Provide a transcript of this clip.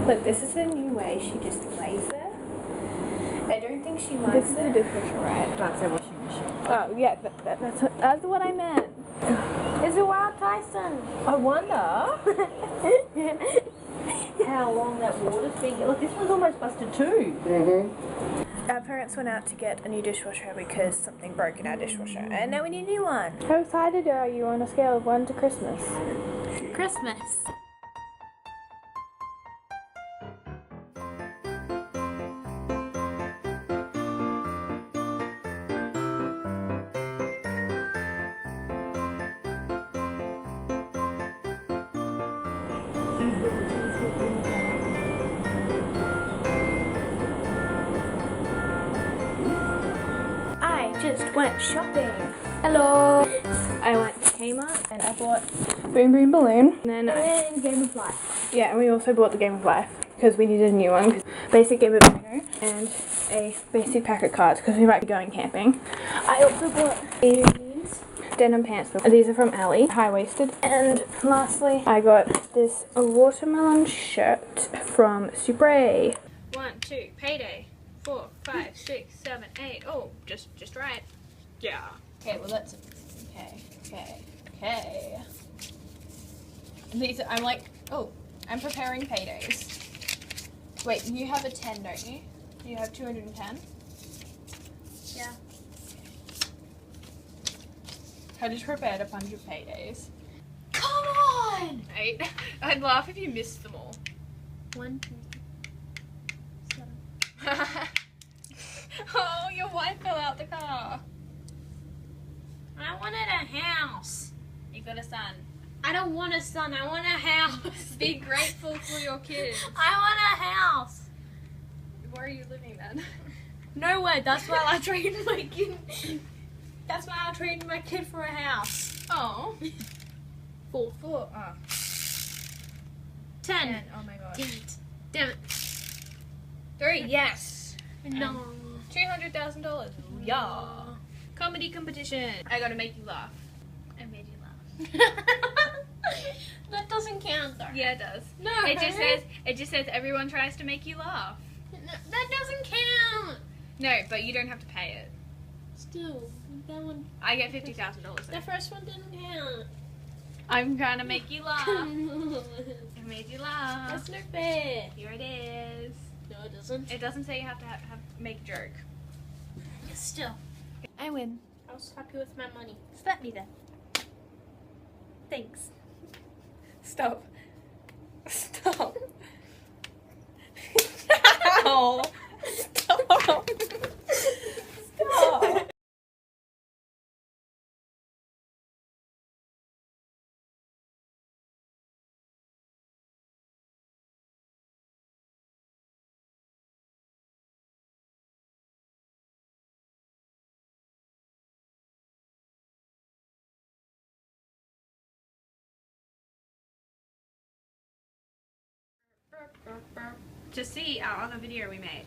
Look, this is a new way she just lays there. I don't think she likes it. This is a dishwasher, right? That's a washing machine. Oh, yeah, that's what I meant. It's a wild Tyson. I wonder. How long that water's been. Look, this one's almost busted too. Our parents went out to get a new dishwasher because something broke in our dishwasher, and now we need a new one. How excited are you on a scale of 1 to Christmas? Christmas. I just went shopping. Hello. I went to Kmart and I bought Boom Boom Balloon. And then Game of Life. yeah, and we also bought the Game of Life because we needed a new one. Basic Game of Uno and a basic pack of cards because we might be going camping. I also bought these denim pants. These are from Ali, high-waisted. And lastly, I got this watermelon shirt from Supre. 1, 2, payday. 4, 5, 6, 7, 8. Oh, just right. Yeah. Okay, well that's okay. These I'm preparing paydays. Wait, you have a 10, don't you? You have 210? Yeah. I just prepared a bunch of paydays. Come on! I'd laugh if you missed them all. 1, 2, 7. Oh, your wife fell out the car. I wanted a house. You got a son. I don't want a son. I want a house. Be grateful for your kids. I want a house. Where are you living then? Nowhere. That's why I traded my kid. That's why I traded my kid for a house. Oh. 4. 4. 10. Oh my god. Damn it. 3. Yes. No. $200,000. Yeah. Comedy competition. I gotta make you laugh. I made you laugh. That doesn't count though. Yeah, it does. No. It just says everyone tries to make you laugh. No, that doesn't count. No, but you don't have to pay it. Still, that one. I get $50,000. The first one didn't count. I'm trying to make you laugh. I made you laugh. That's not fair. Here it is. No, it doesn't. It doesn't say you have to make a joke. Still. I win. I was happy with my money. Slap me then. Thanks. Stop. Stop. Ow. Stop. Stop. To see our other video we made.